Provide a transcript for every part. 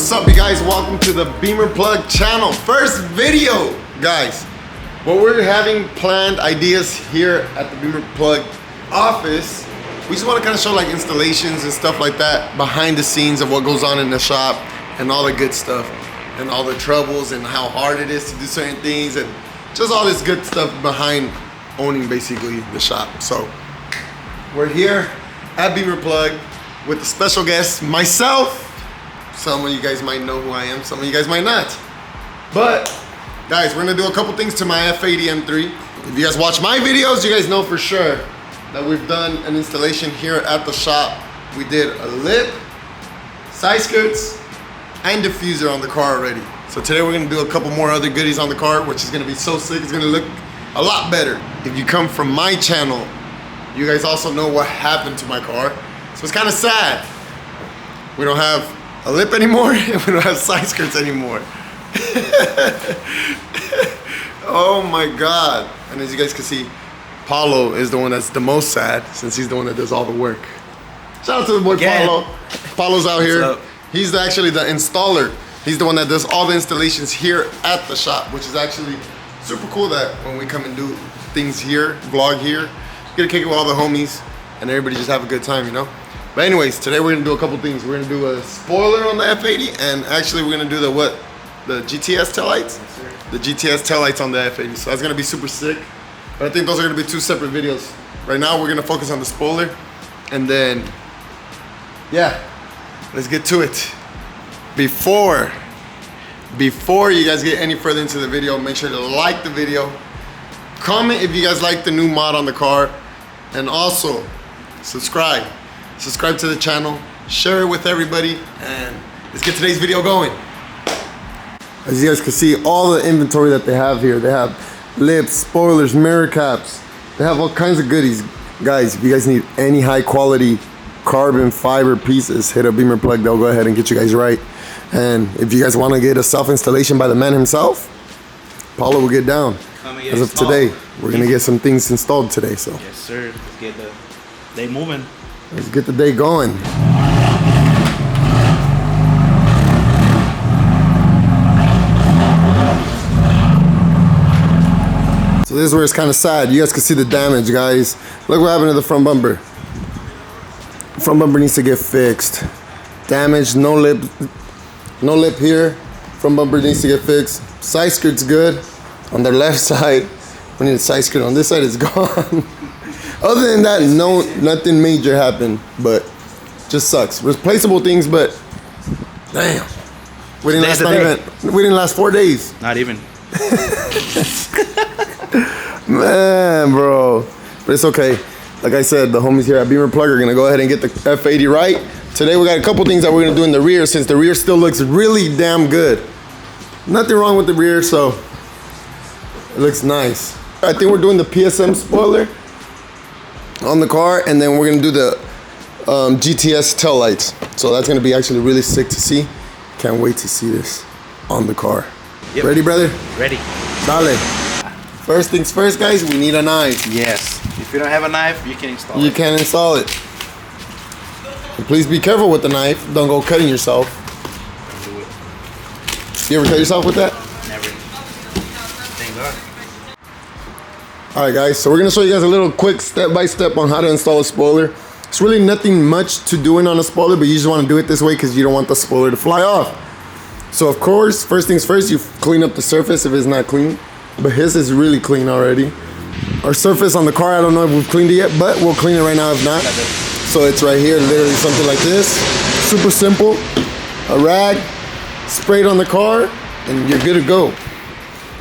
What's up, you guys? Welcome to the Bimmer Plug channel. First video, guys. What we're having planned ideas here at the Bimmer Plug office. We just want to kind of show like installations and stuff like that behind the scenes of what goes on in the shop and all the good stuff and all the troubles and how hard it is to do certain things and just all this good stuff behind owning basically the shop. So we're here at Bimmer Plug with a special guest, myself. Some of you guys might know who I am, some of you guys might not. But guys, we're gonna do a couple things to my F80 M3. If you guys watch my videos, you guys know for sure that we've done an installation here at the shop. We did a lip, side skirts, and diffuser on the car already. So today we're gonna do a couple more other goodies on the car, which is gonna be so sick. It's gonna look a lot better. If you come from my channel, you guys also know what happened to my car. So it's kind of sad. We don't have a lip anymore, and we don't have side skirts anymore. Oh my God. And as you guys can see, Paulo is the one that's the most sad since he's the one that does all the work. Shout out to the boy Paulo. Paulo's out here. He's actually the installer. He's the one that does all the installations here at the shop, which is actually super cool that when we come and do things here, vlog here, get to kick it with all the homies and everybody just have a good time, you know? But anyways, today we're gonna do a couple things. We're gonna do a spoiler on the F80, and actually we're gonna do the what? The GTS taillights? Yes, sir. The GTS taillights on the F80. So that's gonna be super sick. But I think those are gonna be two separate videos. Right now we're gonna focus on the spoiler, and then, yeah, let's get to it. Before you guys get any further into the video, make sure to like the video, comment if you guys like the new mod on the car, and also subscribe. Subscribe to the channel, share it with everybody, and let's get today's video going. As you guys can see, all the inventory that they have here, they have lips, spoilers, mirror caps. They have all kinds of goodies. Guys, if you guys need any high quality carbon fiber pieces, hit up Bimmer Plug. They'll go ahead and get you guys right. And if you guys want to get a self-installation by the man himself, Paulo will get down. As of today, we're going to get some things installed today. So yes, sir. Let's get the day moving. Let's get the day going. So this is where it's kind of sad. You guys can see the damage, guys. Look what happened to the front bumper. The front bumper needs to get fixed. Damage, no lip here. Front bumper needs to get fixed. Side skirt's good on the left side. We need a side skirt on this side, it's gone. Other than that, nothing major happened, but just sucks. Replaceable things, but damn, we didn't last 4 days. Not even. Man, bro, but it's okay. Like I said, the homies here at Bimmer Plug are gonna go ahead and get the F80 right. Today we got a couple things that we're gonna do in the rear, since the rear still looks really damn good. Nothing wrong with the rear, so it looks nice. I think we're doing the PSM spoiler on the car, and then we're gonna do the GTS taillights. So that's gonna be actually really sick to see. Can't wait to see this on the car. Yep. Ready, brother? Ready. Dale. First things first, guys, we need a knife. Yes. If you don't have a knife, you can install it. You can install it. And please be careful with the knife. Don't go cutting yourself. Don't do it. You ever cut yourself with that? Never. Thank God. Alright guys, so we're going to show you guys a little quick step-by-step on how to install a spoiler. It's really nothing much to doing on a spoiler, but you just want to do it this way because you don't want the spoiler to fly off. So of course, first things first, you clean up the surface if it's not clean. But his is really clean already. Our surface on the car, I don't know if we've cleaned it yet, but we'll clean it right now if not. So it's right here, literally something like this. Super simple. A rag, spray it on the car, and you're good to go.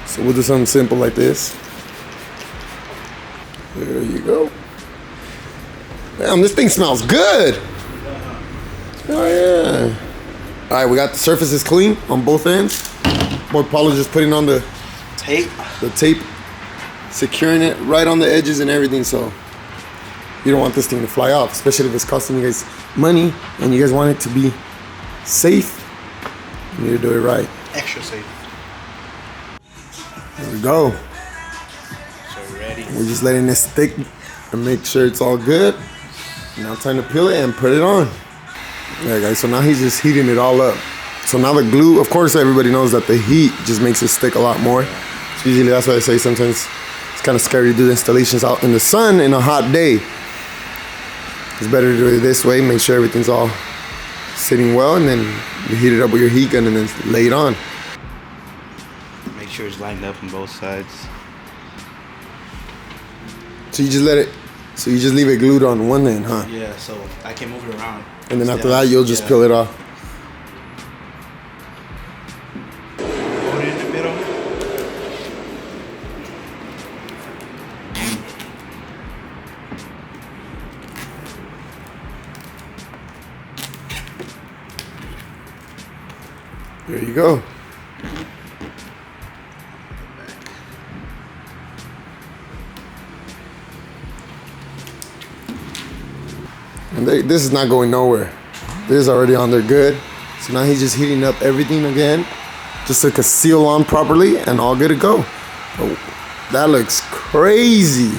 So we'll do something simple like this. There you go. Damn, this thing smells good. Oh yeah. All right, we got the surfaces clean on both ends. Boy Paulo just putting on the tape, securing it right on the edges and everything, so you don't want this thing to fly off, especially if it's costing you guys money and you guys want it to be safe. You need to do it right. Extra safe. There we go. So ready. We're just letting this stick and make sure it's all good. Now time to peel it and put it on. Yeah, guys, so now he's just heating it all up. So now the glue, of course everybody knows that the heat just makes it stick a lot more. So usually that's why I say sometimes it's kind of scary to do the installations out in the sun in a hot day. It's better to do it this way, make sure everything's all sitting well, and then you heat it up with your heat gun and then lay it on. Make sure it's lined up on both sides. So you just leave it glued on one end, huh? Yeah, so I can move it around. And then after that, you'll just peel it off. Put it in the middle. There you go. And this is not going nowhere. This is already on there good. So now he's just heating up everything again, just to seal on properly and all good to go. Oh, that looks crazy.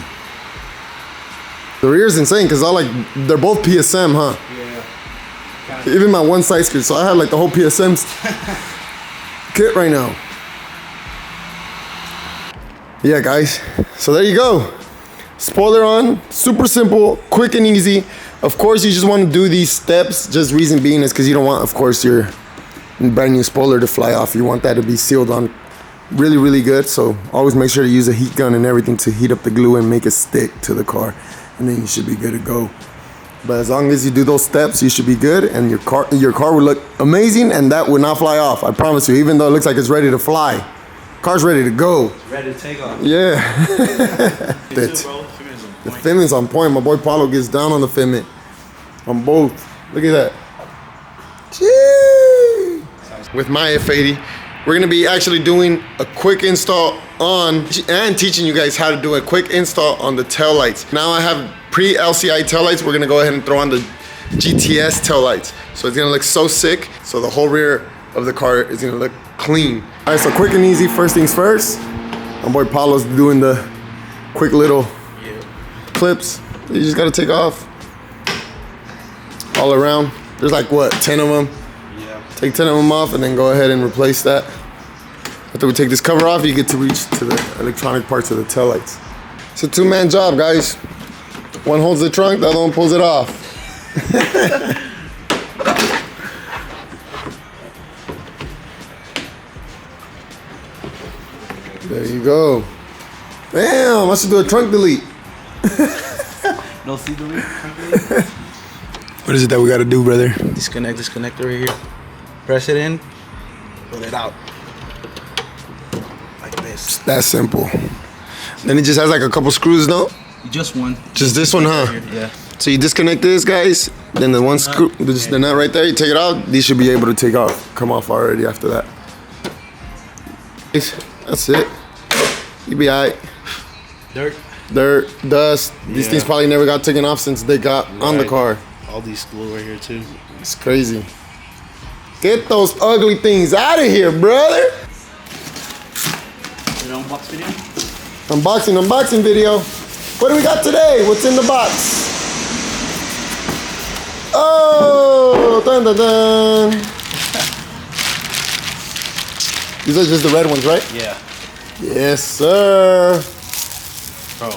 The rear's insane because they're both PSM, huh? Yeah. Even my one side skirt, so I have like the whole PSM kit right now. Yeah, guys. So there you go. Spoiler on, super simple, quick and easy. Of course, you just want to do these steps. Just reason being is because you don't want, of course, your brand new spoiler to fly off. You want that to be sealed on really, really good. So always make sure to use a heat gun and everything to heat up the glue and make it stick to the car. And then you should be good to go. But as long as you do those steps, you should be good, and your car will look amazing, and that will not fly off. I promise you. Even though it looks like it's ready to fly, car's ready to go. Ready to take off. Yeah. The fitment's on point. My boy Paulo gets down on the fitment on both. Look at that. Gee. With my F80, we're gonna be actually doing a quick install on and teaching you guys how to do a quick install on the tail lights. Now I have pre-LCI tail lights. We're gonna go ahead and throw on the GTS tail lights. So it's gonna look so sick. So the whole rear of the car is gonna look clean. All right, so quick and easy. First things first. My boy Paulo's doing the quick little clips. You just gotta take off all around. There's like what, 10 of them? Yeah. Take 10 of them off and then go ahead and replace that. After we take this cover off, you get to reach to the electronic parts of the taillights. It's a two-man job, guys. One holds the trunk, the other one pulls it off. There you go. Damn, I should do a trunk delete. No see delete? Trunk delete? What is it that we gotta do, brother? Disconnect this connector right here. Press it in, pull it out. Like this. That's simple. Then it just has like a couple screws, no? Just one. Just this one, huh? Yeah. So you disconnect this, guys. Then the one screw, the nut right there, you take it out. These should be able to come off already after that. That's it. You be alright. Dirt, dust. These things probably never got taken off since they got on the car. All these glue right here too. It's crazy. Get those ugly things out of here, brother. Unbox video? Unboxing video. What do we got today? What's in the box? Oh, dun dun dun. These are just the red ones, right? Yeah. Yes, sir. Bro.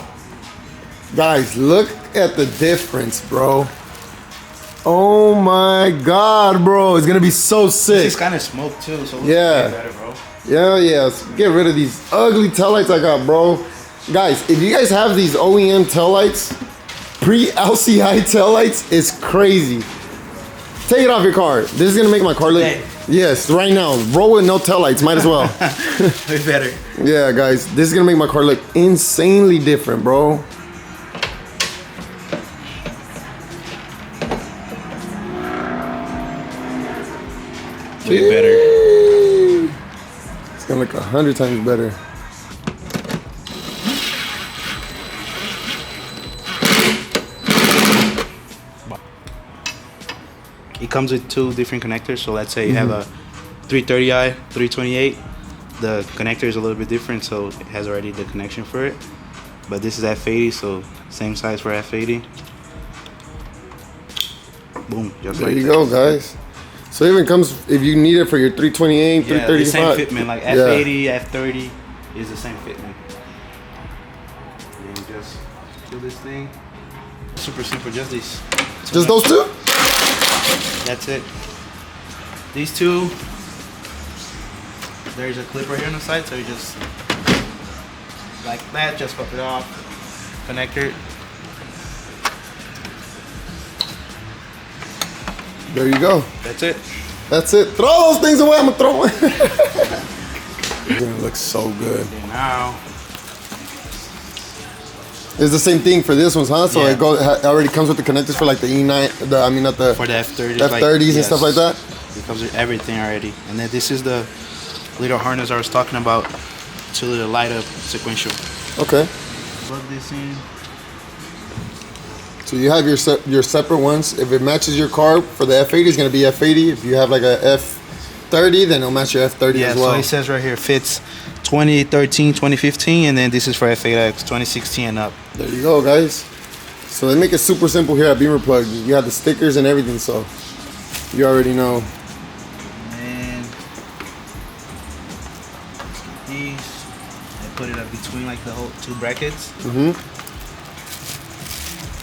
Guys, look at the difference, bro. Oh my God, bro. It's gonna be so sick. It's kind of smoke too, so yeah. Better, bro. Yeah. Get rid of these ugly taillights I got, bro. Guys, if you guys have these OEM taillights, pre-LCI taillights, it's crazy. Take it off your car. This is gonna make my car look... Hey. Yes, right now. Roll with no taillights, might as well. Way better. Yeah, guys, this is gonna make my car look insanely different, bro. Way better. It's gonna look 100 times better. It comes with two different connectors. So let's say you have a 330i, 328. The connector is a little bit different, so it has already the connection for it. But this is F80, so same size for F80. Boom, just There like you that. go, guys. So it even comes if you need it for your 328, yeah, 335. the same fitment, like F80, F30 is the same fitment. And you just kill this thing. Super simple, just these. Just those two? That's it. These two. There's a clip right here on the side, so you just like that, just pop it off, connector. There you go. That's it. That's it. Throw those things away. I'm gonna throw them. It looks so good. And now it's the same thing for this ones, huh? So Yeah. it already comes with the connectors for like the E9. I mean, not the for the F30s, F30s and stuff like that. It comes with everything already. And then this is the little harness I was talking about to the light up sequential. Okay. Plug this in. So you have your separate ones. If it matches your car for the F80, it's gonna be F80. If you have like a F30, then it'll match your F30 as well. So it says right here fits 2013, 2015, and then this is for F8X 2016 and up. There you go, guys. So they make it super simple here at Bimmer Plug. You have the stickers and everything, so you already know. And these, I put it up between like the whole two brackets.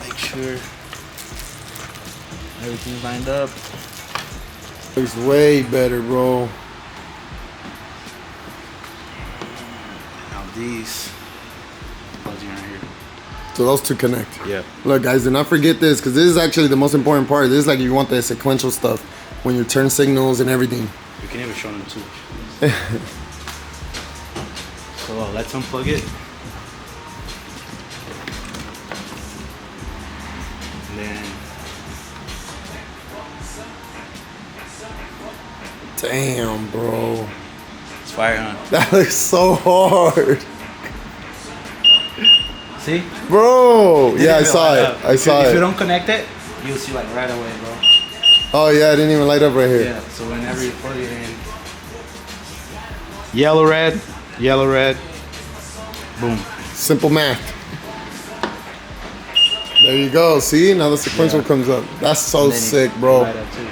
Make sure everything's lined up. Looks way better, bro. Now these plugs in right here. So those two connect. Yeah. Look, guys, do not forget this, because this is actually the most important part. This is like you want the sequential stuff when you turn signals and everything. You can even show them too. So let's unplug it. And then Damn, bro. it's fire on. That looks so hard. See? Bro. Yeah, I saw it. I saw If you it. don't connect it, you'll see like right away, bro. Oh, yeah, it didn't even light up right here. Yeah, so whenever you plug it in. Yellow, red, boom. Simple math. There you go. See? Now the sequential comes up. That's so sick, bro. Light up too.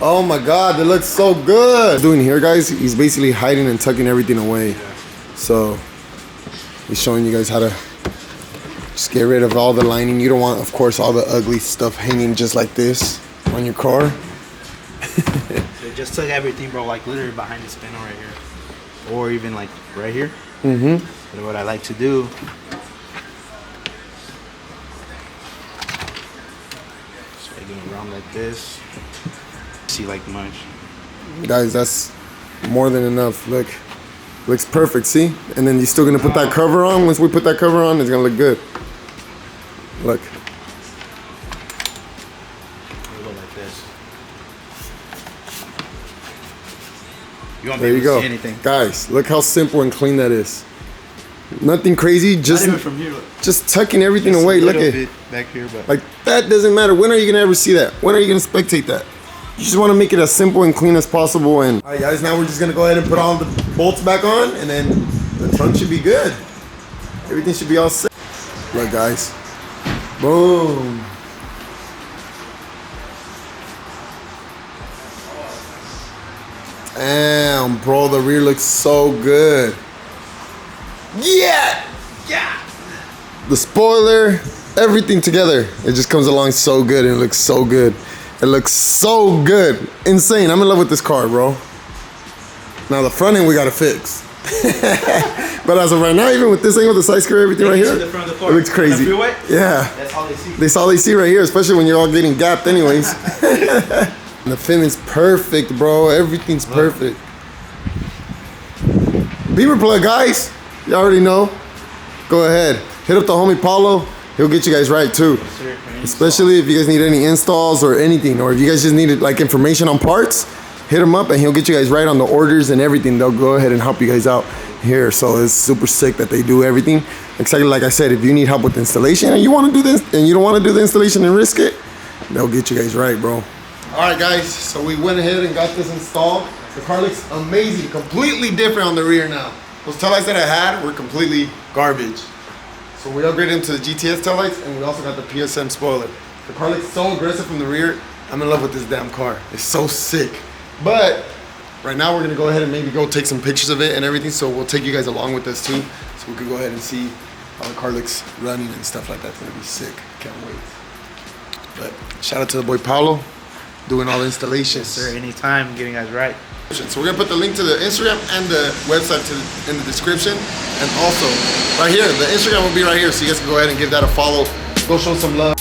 Oh my God, it looks so good. Doing here, guys, he's basically hiding and tucking everything away. So he's showing you guys how to just get rid of all the lining. You don't want, of course, all the ugly stuff hanging just like this on your car. So just tuck everything, bro, like literally behind the spindle right here. Or even like right here. Mm-hmm. But what I like to do, so I go around like this. See like much. Guys, that's more than enough. Look, looks perfect, see? And then you're still gonna put that cover on. Once we put that cover on, it's gonna look good. Look. It'll go like this. You won't There be you able go. to see anything. Guys, look how simple and clean that is. Nothing crazy, just Not even from here, look. just tucking everything Just away. a Look little at bit back here, but like that doesn't matter. When are you gonna ever see that? When are you gonna spectate that? You just want to make it as simple and clean as possible. And all right, guys, now we're just gonna go ahead and put all the bolts back on, and then the trunk should be good. Everything should be all set. Look, guys, boom. Damn, bro, the rear looks so good. Yeah. The spoiler, everything together. It just comes along so good and it looks so good. It looks so good. Insane. I'm in love with this car, bro. Now the front end we gotta fix. But as of right now, even with this angle, the side skirt, everything right here, the front of the car. it looks crazy. On the freeway? Yeah. That's all they see. That's all they see right here, especially when you're all getting gapped anyways. And the fitment's perfect, bro. Everything's perfect. Bimmer Plug, guys. You already know. Go ahead. Hit up the homie Paulo. He'll get you guys right too. Especially if you guys need any installs or anything, or if you guys just needed like information on parts, hit him up and he'll get you guys right on the orders and everything. They'll go ahead and help you guys out here. So it's super sick that they do everything. Exactly like I said, if you need help with installation and you want to do this and you don't want to do the installation and risk it, they'll get you guys right, bro. All right, guys. So we went ahead and got this installed. The car looks amazing, completely different on the rear now. Those taillights that I had were completely garbage. So we upgraded them to the GTS taillights, and we also got the PSM spoiler. The car looks so aggressive from the rear, I'm in love with this damn car. It's so sick. But right now we're gonna go ahead and maybe go take some pictures of it and everything. So we'll take you guys along with us too. So we can go ahead and see how the car looks running and stuff like that. It's gonna be sick. Can't wait. But shout out to the boy Paulo doing all the installations. Yes, sir, anytime, getting us right. So we're gonna put the link to the Instagram and the website in the description. And also right here, the Instagram will be right here. So you guys can go ahead and give that a follow. Go show some love.